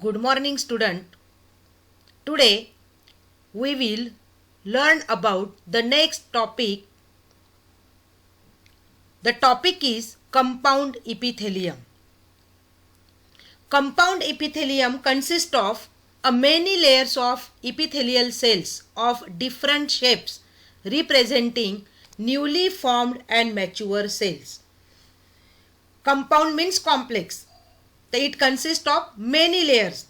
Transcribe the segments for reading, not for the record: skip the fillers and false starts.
Good morning, student. Today we will learn about the next topic. The topic is compound epithelium. Compound epithelium consists of many layers of epithelial cells of different shapes representing newly formed and mature cells. Compound means complex. It consists of many layers,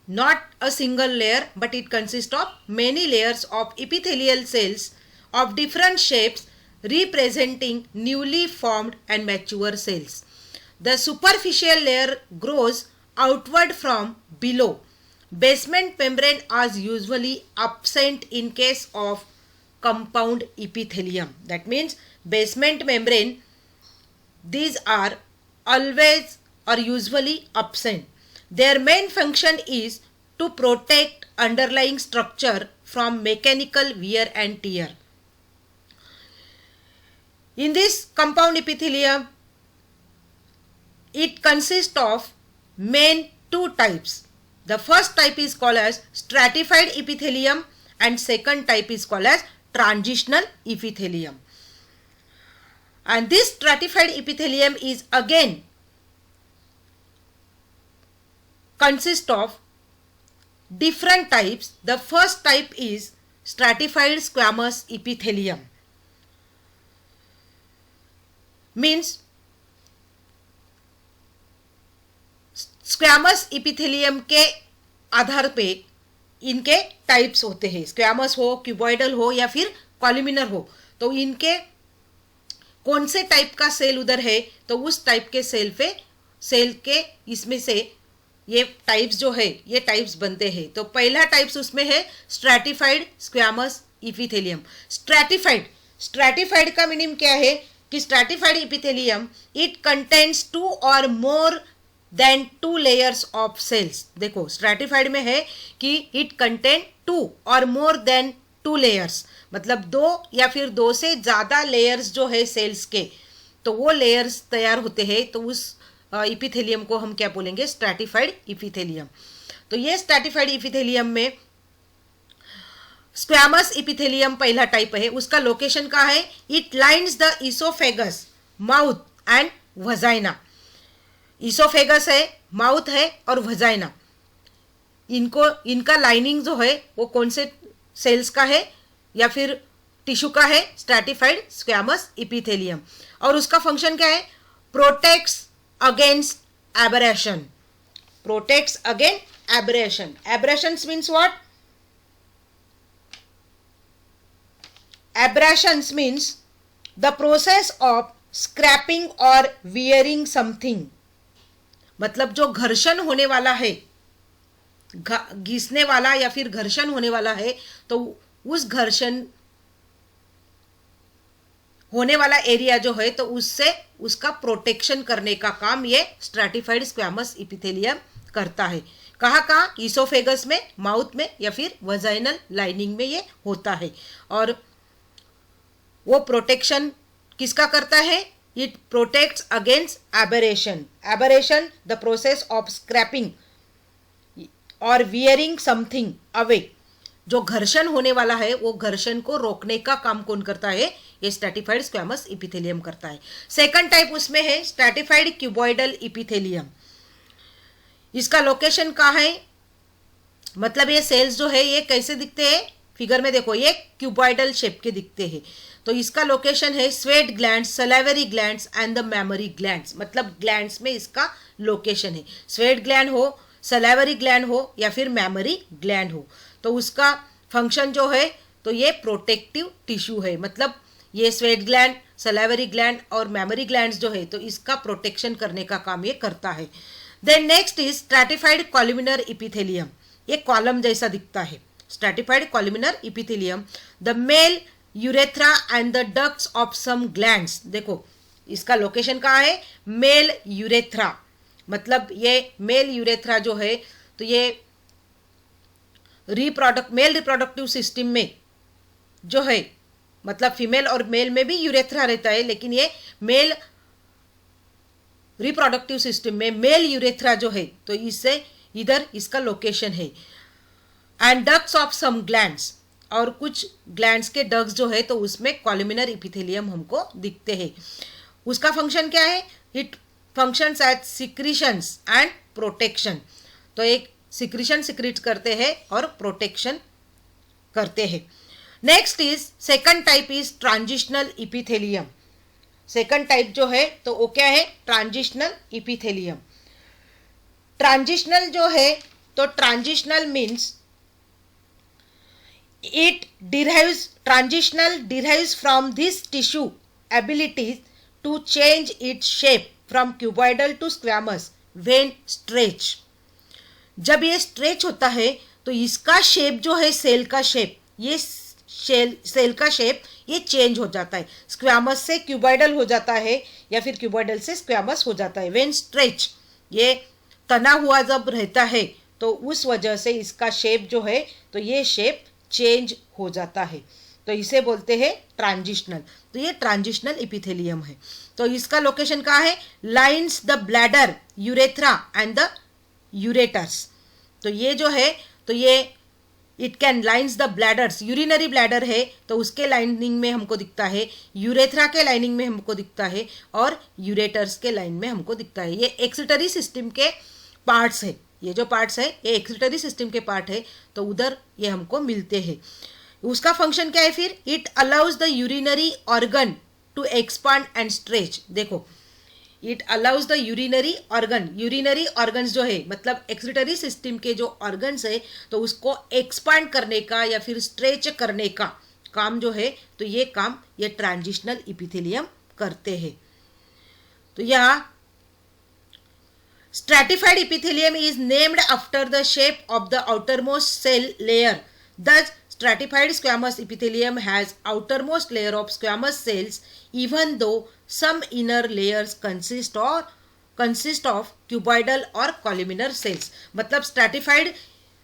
not a single layer, but it consists of many layers of epithelial cells of different shapes representing newly formed and mature cells. The superficial layer grows outward from below. Basement membrane is usually absent in case of compound epithelium. That means basement membrane, these are always or usually absent. Their main function is to protect underlying structure from mechanical wear and tear. In this compound epithelium, it consists of main two types. The first type is called as stratified epithelium and second type is called as transitional epithelium. And this stratified epithelium is again consists of different types. The first type is stratified squamous epithelium. Means squamous epithelium के आधार पे इनके types होते हैं. Squamous हो, cuboidal हो या फिर columnar हो, तो इनके कौन से टाइप का सेल उधर है तो उस टाइप के सेल के इसमें से ये टाइप्स जो है ये टाइप्स बनते हैं. तो पहला टाइप्स उसमें है स्ट्रैटिफाइड स्क्वैमस इपिथेलियम. स्ट्रैटिफाइड का मीनिंग क्या है कि स्ट्रैटिफाइड इपिथेलियम इट कंटेन्स 2 और more than 2 layers of cells. देखो स्ट्रैटिफाइड में है कि इट कंटेन 2 और मोर देन 2 लेयर्स, मतलब 2 या फिर 2 से ज़्यादा लेयर्स जो है सेल्स के, तो वो लेयर्स तैयार होते हैं. तो उस इपिथेलियम को हम क्या बोलेंगे? Stratified epithelium. तो ये स्ट्रैटिफाइड इपिथेलियम में स्क्वैमस इपिथेलियम पहला टाइप है. उसका लोकेशन कहाँ है? It lines the oesophagus, mouth and vagina. Oesophagus है, माउथ है और वजाइना, इनका लाइनिंग जो है वो कौन से सेल्स का है या फिर टिश्यू का है? Stratified squamous epithelium. और उसका फंक्शन क्या है? Protects against aberration. Protects against aberration. Aberrations means what? Abrasions means the process of scraping or wearing something. मतलब जो घर्षण होने वाला है, घिसने वाला या फिर घर्षण होने वाला है, तो उस घर्षण होने वाला एरिया जो है तो उससे उसका प्रोटेक्शन करने का काम ये स्ट्रैटिफाइड स्क्वैमस इपिथेलियम करता है. कहाँ? इसोफेगस में, माउथ में या फिर वजाइनल लाइनिंग में ये होता है. और वो प्रोटेक्शन किसका करता है? It protects against abrasion. Abrasion the process of scraping और वियरिंग समथिंग अवे. जो घर्षण होने वाला है वो घर्षण को रोकने का काम कौन करता है? ये स्ट्रैटिफाइड स्क्वैमस इपिथेलियम करता है. सेकंड टाइप उसमें है स्ट्रैटिफाइड क्यूबॉइडल इपिथेलियम. इसका लोकेशन कहाँ है? मतलब ये सेल्स जो है ये कैसे दिखते हैं? फिगर में देखो, ये क्यूबॉइडल शेप के दिखते हैं. तो इसका लोकेशन है sweat glands, salivary glands and the mammary glands. मतलब ग्लैंड्स में इसका लोकेशन है. स्वेट ग्लैंड हो, सलाइवरी ग्लैंड हो या फिर मेमोरी ग्लैंड हो, तो उसका फंक्शन जो है तो ये प्रोटेक्टिव टिश्यू है. मतलब ये स्वेट ग्लैंड, सलाइवरी ग्लैंड और मेमोरी ग्लैंड्स जो है तो इसका प्रोटेक्शन करने का काम ये करता है. Then next is stratified columnar epithelium. ये कॉलम जैसा दिखता है. Stratified columnar epithelium. The male urethra and the ducts of some glands. देखो इसका लोकेशन कहाँ है? Male urethra. मतलब ये मेल यूरेथ्रा जो है तो ये मेल रिप्रोडक्टिव सिस्टम में जो है, मतलब फीमेल और मेल में भी यूरेथ्रा रहता है, लेकिन ये मेल रिप्रोडक्टिव सिस्टम में मेल यूरेथ्रा जो है तो इससे इधर इसका लोकेशन है। And ducts of some glands, और कुछ ग्लैंड्स के डक्ट्स जो है तो उसमें कॉलमिनर इपिथेलियम हमको दिखते हैं। उसका फंक्शन क्या है? It functions as secretions and protection. तो एक सिक्रीशन सिक्रीट करते हैं और प्रोटेक्शन करते हैं। Next is second type is transitional epithelium. Second type जो है तो वो क्या है? Transitional epithelium. ट्रांजिशनल जो है तो transitional means it derives transitional derives from this tissue abilities to change its shape from cuboidal to squamous when stretch। जब ये स्ट्रेच होता है तो इसका शेप जो है, सेल का शेप, ये सेल का शेप ये चेंज हो जाता है, स्क्वैमस से क्यूबॉइडल हो जाता है या फिर क्यूबॉइडल से स्क्वैमस हो जाता है। व्हेन स्ट्रेच, ये तना हुआ जब रहता है तो उस वजह से इसका शेप जो है तो ये शेप चेंज हो जाता है, तो इसे बोलते हैं ट्रांजिशनल। तो ये ट्रांजिशनल इपिथेलियम है। तो इसका लोकेशन कहाँ है? Lines the bladder, urethra and the ureters. तो ये जो है तो ये it can lines the bladders, urinary bladder है तो उसके लाइनिंग में हमको दिखता है, यूरेथ्रा के लाइनिंग में हमको दिखता है और यूरेटर्स के लाइन में हमको दिखता है। ये एक्सिटरी सिस्टम के पार्ट्स है। ये जो पार्ट्स है ये एक्सिटरी सिस्टम के पार्ट है, तो उधर ये हमको मिलते हैं। उसका फंक्शन क्या है फिर? It allows the urinary organ to expand and stretch. देखो, it allows the urinary organ, urinary organs जो है मतलब एक्सिटरी सिस्टम के जो ऑर्गन्स है तो उसको एक्सपांड करने का या फिर स्ट्रेच करने का काम जो है तो ये काम ये ट्रांजिशनल इपिथेलियम करते हैं। तो यहाँ stratified epithelium is named after the shape of the outermost cell layer. Thus, stratified squamous epithelium has outermost layer of squamous cells, even though some inner layers consist of cuboidal or columnar cells. मतलब stratified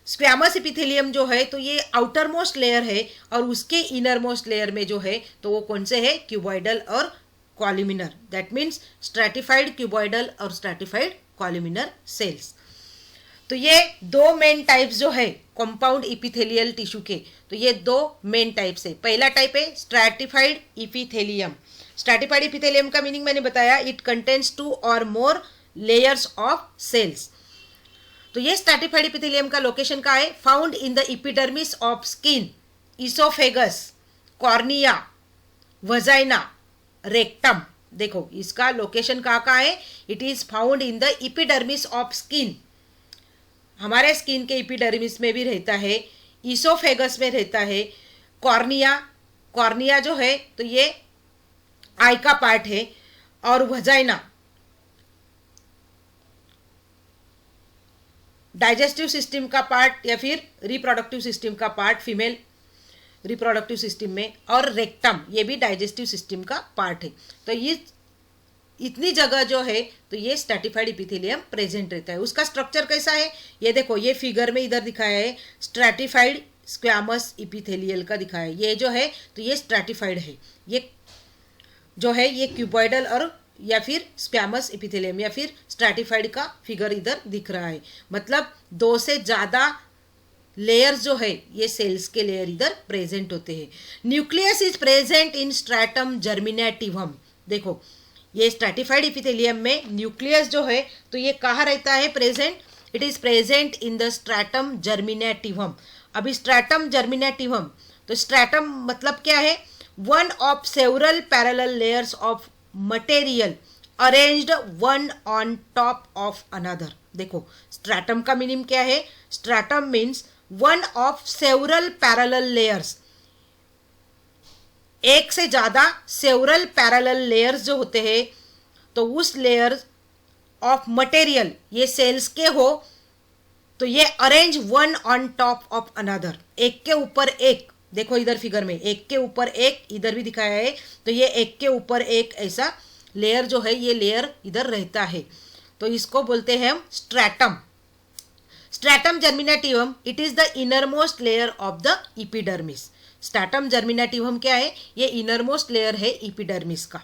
squamous epithelium जो है तो ये outer most layer है और उसके inner most layer में जो है तो वो कौन से है? क्यूबॉइडल और columnar. That means stratified cuboidal और स्ट्रैटिफाइड कॉलमिनर सेल्स। तो ये दो मेन टाइप्स जो है कंपाउंड इपिथेलियल टिश्यू के, तो ये दो मेन टाइप्स है। पहला टाइप है स्ट्रैटिफाइड इपिथेलियम। स्ट्रैटिफाइड इपिथेलियम का मीनिंग मैंने बताया, इट कंटेन्स 2 और मोर लेयर्स ऑफ सेल्स। तो ये स्ट्रैटिफाइड इपिथेलियम का लोकेशन का है? Found in the epidermis of skin, oesophagus, cornea, vagina, rectum. देखो इसका लोकेशन कहाँ है? It is found in the epidermis of skin. हमारे स्किन के एपिडर्मिस में भी रहता है, इसोफेगस में रहता है, कॉर्निया, कॉर्निया जो है तो ये आई का पार्ट है, और वजाइना डाइजेस्टिव सिस्टम का पार्ट या फिर रिप्रोडक्टिव सिस्टम का पार्ट फीमेल रिप्रोडक्टिव सिस्टम में, और रेक्टम ये भी डाइजेस्टिव सिस्टम का पार्ट है। तो ये इतनी जगह जो है तो ये स्ट्रैटिफाइड इपिथेलियम प्रेजेंट रहता है। उसका स्ट्रक्चर कैसा है? ये देखो, ये फिगर में इधर दिखाया है स्ट्रैटिफाइड स्क्वैमस इपिथेलियल का दिखाया है। ये जो है तो ये स्ट्रैटिफाइड है, ये जो है ये क्यूबॉइडल और या फिर स्क्वैमस इपिथेलियम या फिर स्ट्रैटिफाइड का फिगर इधर दिख रहा है। मतलब 2 से ज़्यादा लेयर्स जो है ये सेल्स के लेयर इधर प्रेजेंट होते हैं। Nucleus is present in stratum germinativum. देखो ये स्ट्रैटिफाइड इपिथेलियम में न्यूक्लियस जो है तो ये कहाँ रहता है present? It is present in the stratum germinativum. अभी स्ट्रैटम जर्मिनेटिवम, तो स्ट्रैटम मतलब क्या है? One of several parallel layers of material arranged one on top of another. देखो स्ट्रैटम का मीनिंग क्या है? Stratum means one of several parallel layers, एक से ज्यादा सेवरल पैरेलल लेयर्स जो होते हैं तो उस लेयर ऑफ मटेरियल ये सेल्स के हो तो ये arrange one on top of another, एक के ऊपर एक। देखो इधर फिगर में एक के ऊपर एक इधर भी दिखाया है, तो ये एक के ऊपर एक ऐसा लेयर जो है ये लेयर इधर रहता है, तो इसको बोलते हैं हम stratum. Stratum germinativum it is the inner most layer of the epidermis. Stratum germinativum क्या है? ये इनर मोस्ट लेयर है एपिडर्मिस का।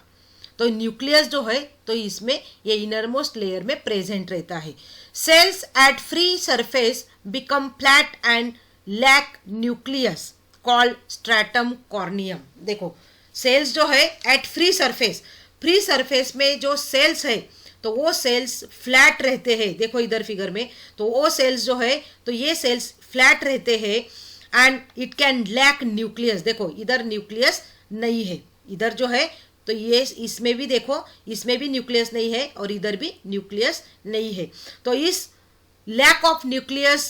तो न्यूक्लियस जो है तो इसमें ये इनरमोस्ट लेयर में प्रेजेंट रहता है. Cells at free surface become flat and lack nucleus called stratum corneum. देखो सेल्स जो है एट फ्री सरफेस में जो सेल्स है तो वो सेल्स फ्लैट रहते हैं. देखो इधर फिगर में तो वो सेल्स जो है तो ये सेल्स फ्लैट रहते हैं and it can lack nucleus. देखो इधर न्यूक्लियस नहीं है, इधर जो है तो ये इसमें भी देखो इसमें भी न्यूक्लियस नहीं है और इधर भी न्यूक्लियस नहीं है. तो इस लैक ऑफ न्यूक्लियस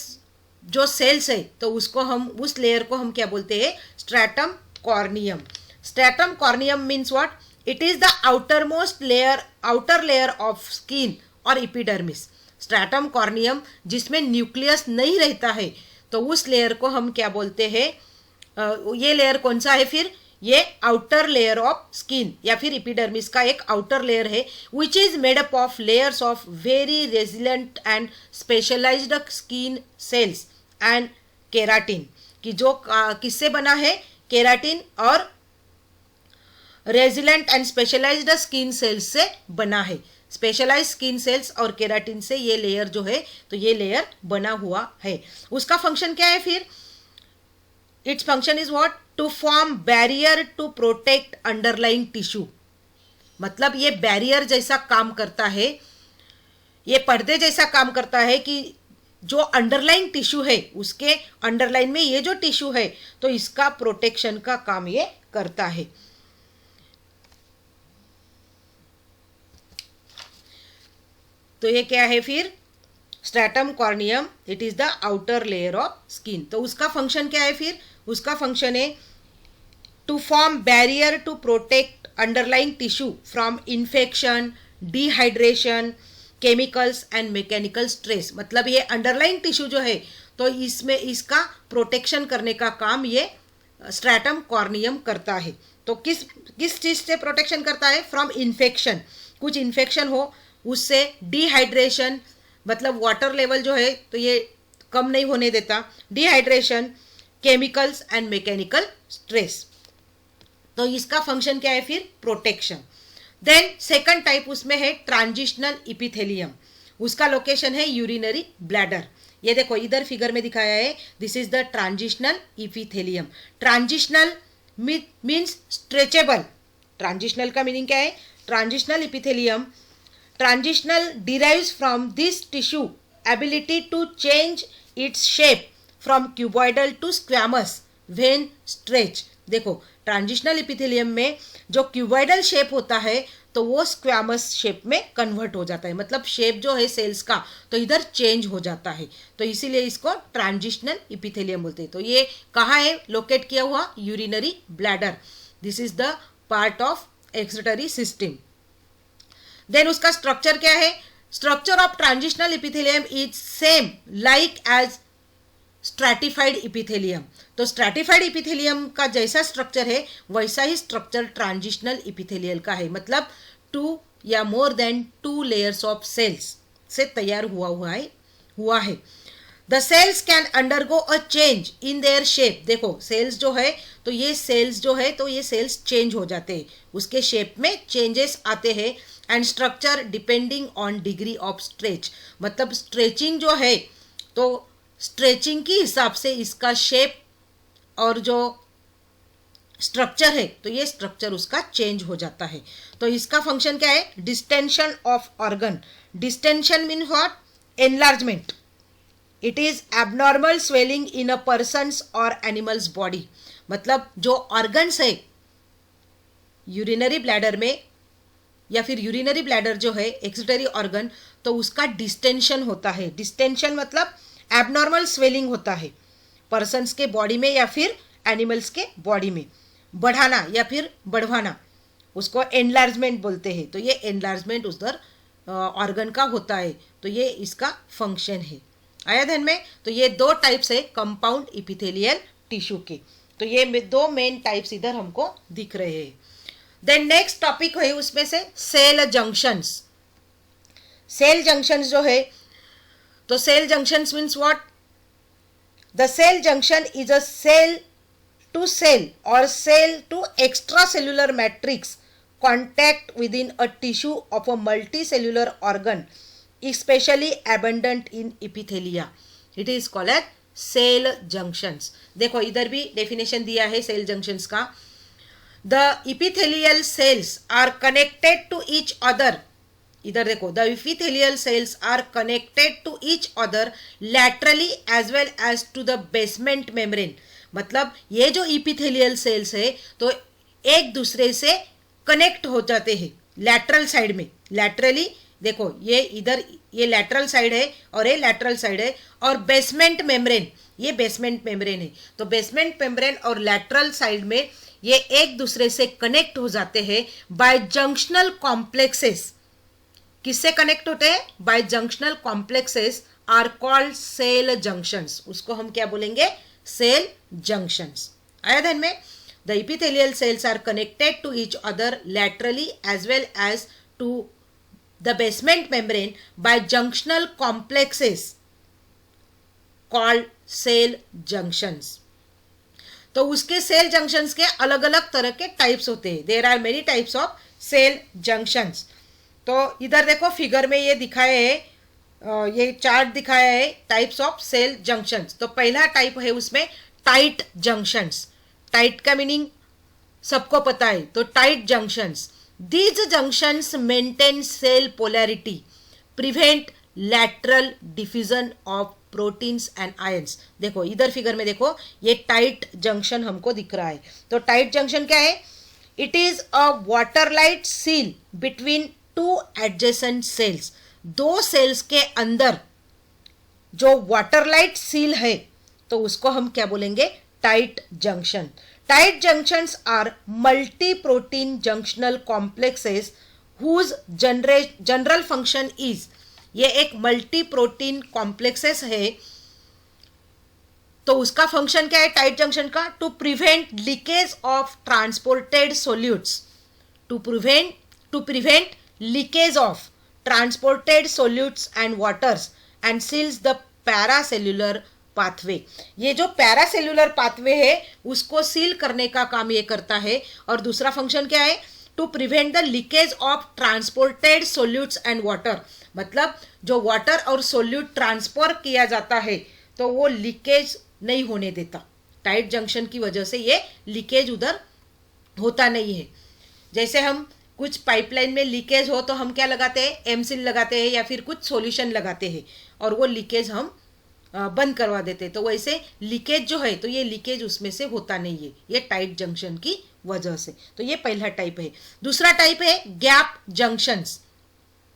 जो सेल्स है तो उसको हम उस लेयर को हम क्या बोलते हैं, stratum corneum. Stratum corneum means what, it is the outer layer of skin और एपिडर्मिस. स्ट्रैटम कॉर्नियम जिसमें न्यूक्लियस नहीं रहता है तो उस लेयर को हम क्या बोलते हैं, ये लेयर कौन सा है फिर, ये आउटर लेयर ऑफ स्किन या फिर एपिडर्मिस का एक आउटर लेयर है which is made up of layers of very resilient and specialised skin cells and keratin. कि जो किससे बना है, केराटिन और resilient and specialised skin cells से बना है. स्पेशलाइज्ड स्किन सेल्स और केराटिन से ये लेयर जो है तो ये लेयर बना हुआ है. उसका फंक्शन क्या है फिर, its function is what, to form barrier to protect underlying tissue. मतलब ये बैरियर जैसा काम करता है, ये पर्दे जैसा काम करता है कि जो अंडरलाइन टिश्यू है उसके अंडरलाइन में ये जो टिश्यू है तो इसका प्रोटेक्शन का काम ये करता है. तो ये क्या है फिर, stratum corneum, it is the outer layer of skin. तो उसका फंक्शन क्या है फिर, उसका फंक्शन है to form barrier to protect underlying tissue from infection, dehydration, chemicals and mechanical stress. मतलब ये अंडरलाइंग टिश्यू जो है तो इसमें इसका प्रोटेक्शन करने का काम ये स्ट्रैटम कॉर्नियम करता है. तो किस किस चीज़ से प्रोटेक्शन करता है, फ्रॉम इन्फेक्शन, कुछ इन्फेक्शन हो उससे, डिहाइड्रेशन मतलब वाटर लेवल जो है तो ये कम नहीं होने देता, dehydration, chemicals and mechanical stress. तो इसका फंक्शन क्या है फिर, प्रोटेक्शन. देन सेकंड टाइप उसमें है ट्रांजिशनल इपिथेलियम. उसका लोकेशन है यूरिनरी ब्लैडर. ये देखो इधर फिगर में दिखाया है, this is the transitional epithelium. Transitional means stretchable. Transitional का मीनिंग क्या है, transitional epithelium, transitional derives from this tissue ability to change its shape from cuboidal to squamous when stretch. देखो ट्रांजिशनल इपिथेलियम में जो cuboidal shape होता है तो वो स्क्वैमस शेप में कन्वर्ट हो जाता है. मतलब शेप जो है सेल्स का तो इधर चेंज हो जाता है, तो इसीलिए इसको ट्रांजिशनल इपिथेलियम बोलते हैं. तो ये कहाँ है लोकेट किया हुआ, urinary bladder. This is the part of excretory system. Then उसका स्ट्रक्चर क्या है, structure of transitional epithelium is same like as stratified epithelium. तो स्ट्रैटिफाइड इपिथेलियम का जैसा स्ट्रक्चर है वैसा ही स्ट्रक्चर ट्रांजिशनल इपिथेलियल का है. मतलब 2 या more than 2 layers of cells से तैयार हुआ है. The cells can undergo a change in their shape. देखो सेल्स जो है तो ये सेल्स जो है तो ये सेल्स चेंज हो जाते हैं, उसके शेप में चेंजेस आते हैं. And structure depending on degree of stretch. मतलब स्ट्रेचिंग जो है तो स्ट्रेचिंग के हिसाब से इसका शेप और जो स्ट्रक्चर है तो ये स्ट्रक्चर उसका चेंज हो जाता है. तो इसका फंक्शन क्या है, distension of organ. Distension mean what, enlargement. It is abnormal swelling in a persons और एनिमल्स बॉडी. मतलब जो ऑर्गन्स है यूरिनरी ब्लैडर में या फिर यूरिनरी ब्लैडर जो है एक्सक्रीटरी ऑर्गन तो उसका डिस्टेंशन होता है. डिस्टेंशन मतलब एबनॉर्मल स्वेलिंग होता है पर्सन्स के बॉडी में या फिर एनिमल्स के बॉडी में. बढ़ाना या फिर बढ़वाना उसको एनलार्जमेंट बोलते हैं. तो ये एनलार्जमेंट उधर ऑर्गन का होता है. तो ये इसका फंक्शन है. आया ध्यान में. तो ये 2 टाइप्स है कंपाउंड इपिथेलियल टिश्यू के. तो ये 2 मेन टाइप्स इधर हमको दिख रहे हैं. देन नेक्स्ट टॉपिक है उसमें से सेल जंक्शंस. सेल जंक्शंस जो है तो cell junctions means what, the cell junction is a cell to cell और cell to extra cellular matrix contact within a tissue of a multicellular organ especially abundant in epithelia. It is called as cell junctions. देखो इधर भी definition दिया है cell junctions का. The epithelial cells are connected to each other. इधर देखो, the epithelial cells are connected to each other laterally as well as to the basement membrane. मतलब ये जो इपिथेलियल सेल्स है तो एक दूसरे से कनेक्ट हो जाते हैं लैटरल साइड में. लैटरली देखो, ये इधर ये लैटरल साइड है और ये लैटरल साइड है, और बेसमेंट मेम्ब्रेन, ये बेसमेंट मेम्ब्रेन है. तो बेसमेंट मेम्ब्रेन और लैटरल साइड में ये एक दूसरे से कनेक्ट हो जाते हैं बाय जंक्शनल कॉम्प्लेक्सेस. किससे कनेक्ट होते हैं? By junctional complexes are called cell junctions. उसको हम क्या बोलेंगे? Cell junctions. आया ध्यान में? The epithelial cells are connected to each other laterally as well as to the basement membrane by junctional complexes called cell junctions. तो उसके cell junctions के अलग अलग तरह के टाइप्स होते हैं. There are many types of cell junctions. तो इधर देखो फिगर में ये दिखाया है, ये चार्ट दिखाया है टाइप्स ऑफ सेल जंक्शंस. तो पहला टाइप है उसमें टाइट जंक्शंस. टाइट का मीनिंग सबको पता है. तो tight junctions, these junctions maintain cell polarity, prevent lateral diffusion of proteins and ions. देखो इधर फिगर में देखो, ये टाइट जंक्शन हमको दिख रहा है. तो टाइट जंक्शन क्या है? It is a water light seal between two adjacent sales. दो सेल्स के अंदर जो वाटर लाइट सील है तो उसको हम क्या बोलेंगे? Tight junction. Tight junctions are multi protein junctional complexes whose general function is, ये एक मल्टी प्रोटीन कॉम्प्लेक्सेस है तो उसका फंक्शन क्या है टाइट जंक्शन का? To prevent leakage of transported solutes. To prevent leakage of transported solutes and waters and seals the paracellular pathway. ये जो पैरासेल्युलर पाथवे है उसको सील करने का काम ये करता है. और दूसरा फंक्शन क्या है? To prevent the leakage of transported solutes and water. मतलब जो वाटर और सोल्यूट ट्रांसफर किया जाता है तो वो लीकेज नहीं होने देता. टाइट जंक्शन की वजह से ये लीकेज उधर होता नहीं है. जैसे हम कुछ पाइपलाइन में लीकेज हो तो हम क्या लगाते हैं? एमसील लगाते हैं या फिर कुछ सॉल्यूशन लगाते हैं और वो लीकेज हम बंद करवा देते हैं. तो वैसे लीकेज जो है तो ये लीकेज उसमें से होता नहीं है, ये टाइट जंक्शन की वजह से. तो ये पहला टाइप है. दूसरा टाइप है गैप जंक्शंस.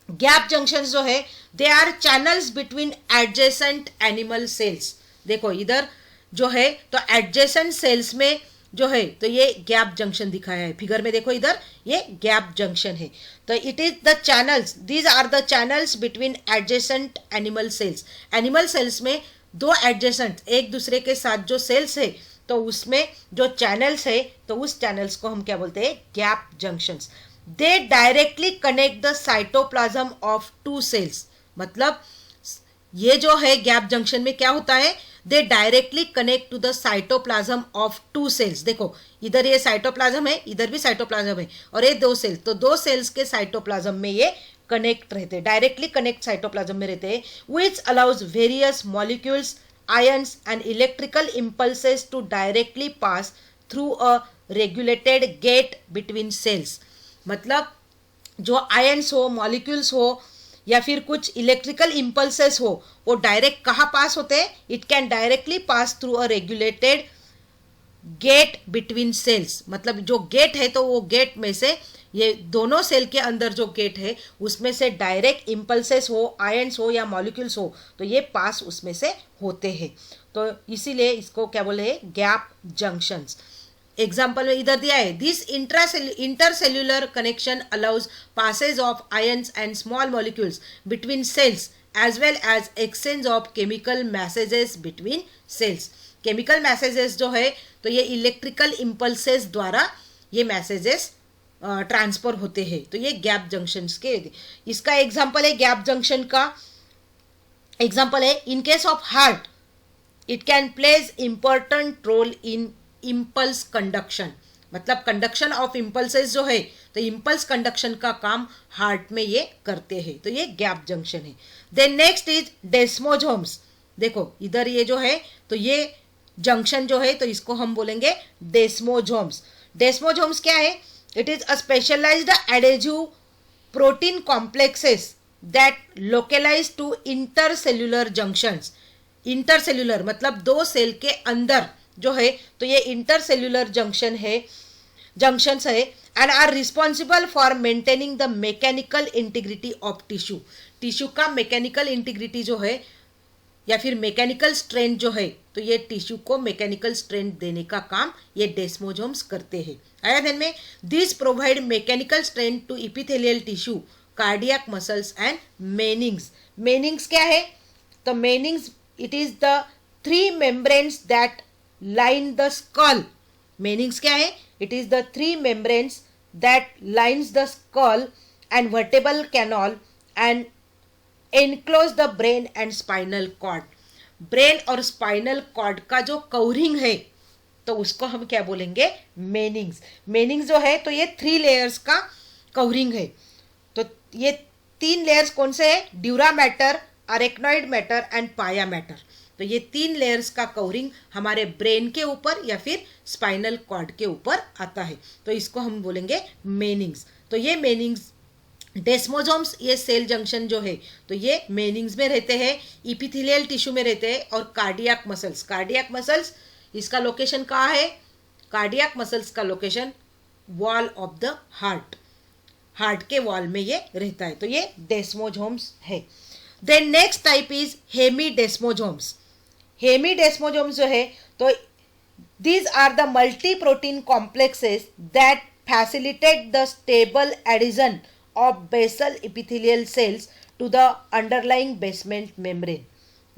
गैप जंक्शंस जो है they are channels between adjacent animal cells. देखो इधर जो है तो एडजेसेंट सेल्स में जो है तो ये गैप जंक्शन दिखाया है फिगर में. देखो इधर ये गैप जंक्शन है. तो it is the channels, these are the channels between adjacent animal cells. Animal cells में दो एडजेसेंट एक दूसरे के साथ जो सेल्स है तो उसमें जो चैनल्स है तो उस चैनल्स को हम क्या बोलते हैं? Gap junctions. They directly connect the cytoplasm of two cells. मतलब ये जो है गैप जंक्शन में क्या होता है? They directly connect to the cytoplasm of two cells. देखो इधर ये साइटोप्लाज्म है, इधर भी साइटोप्लाज्म है और ये दो सेल्स, तो दो सेल्स के साइटोप्लाज्म में ये कनेक्ट रहते हैं, डायरेक्टली कनेक्ट साइटोप्लाज्म में रहते हैं. Which allows various molecules, ions and electrical impulses to directly pass through a regulated gate between cells. मतलब जो आयंस हो, मॉलिक्यूल्स हो या फिर कुछ इलेक्ट्रिकल इम्पल्सेस हो वो डायरेक्ट कहाँ पास होते हैं? It can directly pass through a regulated gate between cells. मतलब जो गेट है तो वो गेट में से ये दोनों सेल के अंदर जो गेट है उसमें से डायरेक्ट इम्पल्सेस हो, आयंस हो या मॉलिक्यूल्स हो तो ये पास उसमें से होते हैं. तो इसीलिए इसको क्या बोले हैं? Gap junctions. एग्जाम्पल में इधर दिया है, this intercellular connection allows passage of ions and small molecules between cells as well as exchange of chemical messages between cells. Chemical messages जो है तो ये इलेक्ट्रिकल इम्पल्सेस द्वारा ये मैसेजेस ट्रांसफर होते हैं. तो ये गैप जंक्शंस के, इसका एग्जाम्पल है गैप जंक्शन का एग्जाम्पल है in case of heart it can plays important role in impulse conduction. मतलब कंडक्शन ऑफ इम्पल्सेस जो है, तो इम्पल्स कंडक्शन का काम हार्ट में ये करते हैं, तो ये गैप जंक्शन है। Then next is desmosomes. देखो इधर ये जो है, तो ये जंक्शन जो है, तो इसको हम बोलेंगे डेस्मोसोम्स। डेस्मोसोम्स क्या है? It is a specialised adhesive protein complexes that localise to intercellular junctions. Intercellular मतलब दो सेल के अंदर जो है, तो ये इंटरसेल्युलर जंक्शंस है and are responsible for maintaining the mechanical integrity of tissue. Tissue का मैकेनिकल इंटीग्रिटी जो है या फिर मैकेनिकल स्ट्रेंथ जो है, तो ये टिश्यू को मैकेनिकल स्ट्रेंथ देने का काम ये डेस्मोसोम्स करते हैं। आया ध्यान में? This provide mechanical strength to epithelial tissue, cardiac muscles and meninges. Meninges क्या है? तो meninges it is the 3 membranes that line the skull. Meninges क्या है? It is the 3 membranes that lines the skull and vertebral canal and enclose the brain and spinal cord. Brain और spinal cord का जो covering है, तो उसको हम क्या बोलेंगे? मेनिंग्स। मेनिंग्स जो है, तो ये 3 लेयर्स का कवरिंग है। तो ये 3 लेयर्स कौन से है? Dura mater, arachnoid matter and पाया मैटर। तो ये 3 लेयर्स का कवरिंग हमारे ब्रेन के ऊपर या फिर स्पाइनल कॉर्ड के ऊपर आता है, तो इसको हम बोलेंगे मेनिंग्स। तो ये मेनिंग्स डेस्मोसोम्स, ये सेल जंक्शन जो है, तो ये मेनिंग्स में रहते हैं, इपिथेलियल टिश्यू में रहते हैं। और कार्डियक मसल्स, कार्डियक मसल्स इसका लोकेशन कहाँ है? कार्डियक मसल्स का location wall of the heart, heart के वॉल में ये रहता है, तो ये डेस्मोसोम्स है। Then next type is hemidesmosomes. Hemidesmosomes जो है, तो these are the multi protein complexes that facilitate the stable adhesion of basal epithelial cells to the underlying basement membrane।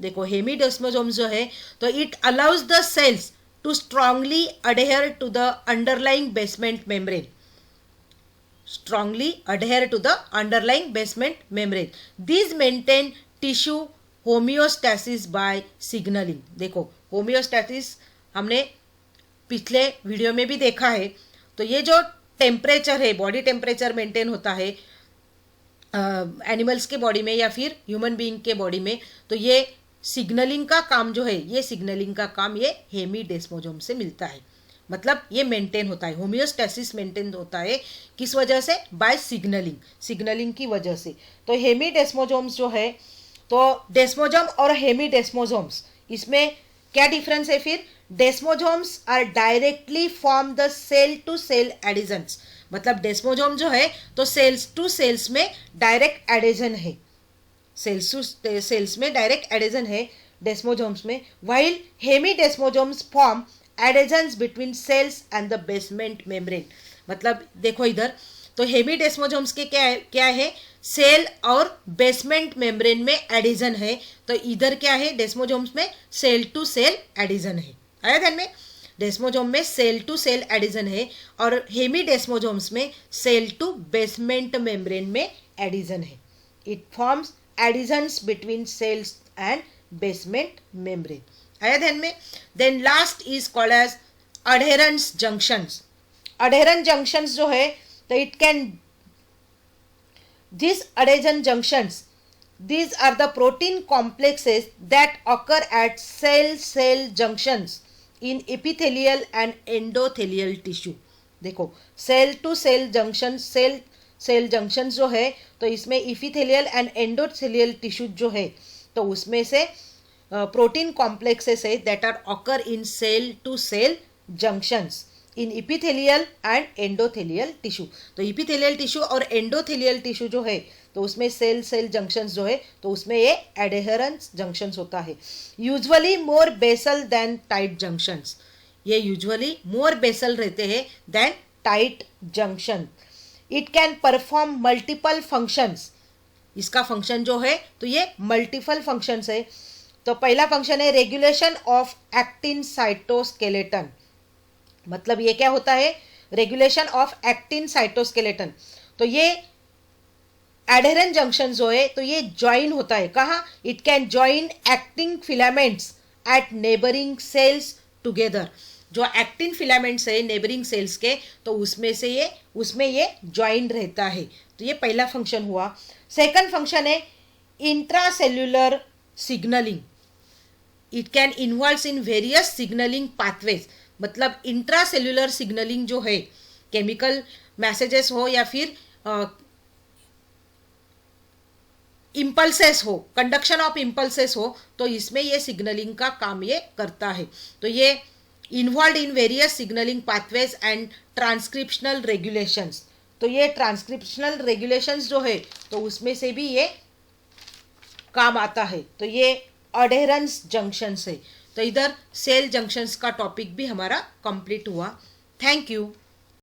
देखो हेमीडेस्मोसोम्स जो है, तो it allows the cells to strongly adhere to the underlying basement membrane, strongly adhere to the underlying basement membrane। These maintain tissue homeostasis by signaling। देखो homeostasis हमने पिछले video में भी देखा है। तो ये जो टेम्परेचर है, बॉडी टेम्परेचर मेंटेन होता है एनिमल्स के बॉडी में या फिर ह्यूमन बीइंग के बॉडी में, तो ये सिग्नलिंग का काम जो है, ये सिग्नलिंग का काम ये हेमीडेस्मोसोम से मिलता है। मतलब ये मेंटेन होता है, होम्योस्टैसिस मेंटेन होता है किस वजह से? बाय सिग्नलिंग, सिग्नलिंग की वजह से। तो हेमीडेस्मोसोम्स जो है, तो डेस्मोसोम और हेमीडेस्मोसोम्स इसमें क्या डिफरेंस है फिर? Desmosomes are directly form the cell to cell adhesions. मतलब डेस्मोसोम जो है, तो सेल्स टू सेल्स में डायरेक्ट एडिशन है, सेल्स टू सेल्स में डायरेक्ट एडिशन है डेस्मोसोम्स में। While hemidesmosomes form adhesions between cells and the basement membrane. मतलब देखो इधर, तो हेमीडेस्मोसोम्स के क्या है? सेल और बेसमेंट मेम्ब्रेन में एडिशन है। तो इधर क्या है? डेस्मोसोम्स में सेल टू सेल एडिशन है। आया ध्यान में? डेस्मोसोम में सेल टू सेल एडिशन है और हेमीडेस्मोसोम्स में सेल टू बेसमेंट मेम्ब्रेन में एडिशन है। It forms adhesions between cells and basement membrane. आया ध्यान में? Then last is called as adherens junctions. Adherens junctions जो है, तो it can these adhesion junctions, these are the protein complexes that occur at cell junctions in epithelial and endothelial tissue। देखो cell to cell junction, cell junction जो है, तो इसमें epithelial and endothelial tissue जो है, तो उसमें से प्रोटीन कॉम्प्लेक्सेस है that are occur in cell to cell junctions in epithelial and endothelial tissue. तो इपिथेलियल टिश्यू और एंडोथेलियल टिश्यू जो है, तो उसमें सेल जंक्शंस जो है, तो उसमें ये एडेहेरेंस जंक्शंस होता है। Usually more basal than tight junctions, ये यूजुअली मोर बेसल रहते हैं than tight junction. It can perform multiple functions. इसका फंक्शन जो है, तो ये मल्टीपल फंक्शंस है। तो पहला फंक्शन है रेगुलेशन ऑफ एक्टिन साइटोस्केलेटन। मतलब ये क्या होता है? Regulation of actin cytoskeleton. तो ये एडेरेंस जंक्शन जो है, तो ये ज्वाइन होता है कहाँ? It can join actin filaments at neighbouring cells together. जो एक्टिन फिलामेंट्स है नेबरिंग सेल्स के, तो उसमें ये ज्वाइंट रहता है। तो ये पहला फंक्शन हुआ। सेकंड फंक्शन है intracellular signalling. It can involve in various signalling pathways. मतलब इंट्रासेल्युलर सिग्नलिंग जो है, केमिकल मैसेजेस हो या फिर इम्पल्सेस हो, कंडक्शन ऑफ इम्पल्सेस हो, तो इसमें ये सिग्नलिंग का काम ये करता है। तो ये involve in various signalling pathways and transcriptional regulations. तो ये ट्रांसक्रिप्शनल रेगुलेशंस जो है, तो उसमें से भी ये काम आता है। तो ये अडेरेंस जंक्शंस है। तो इधर सेल जंक्शंस का टॉपिक भी हमारा कंप्लीट हुआ। Thank you.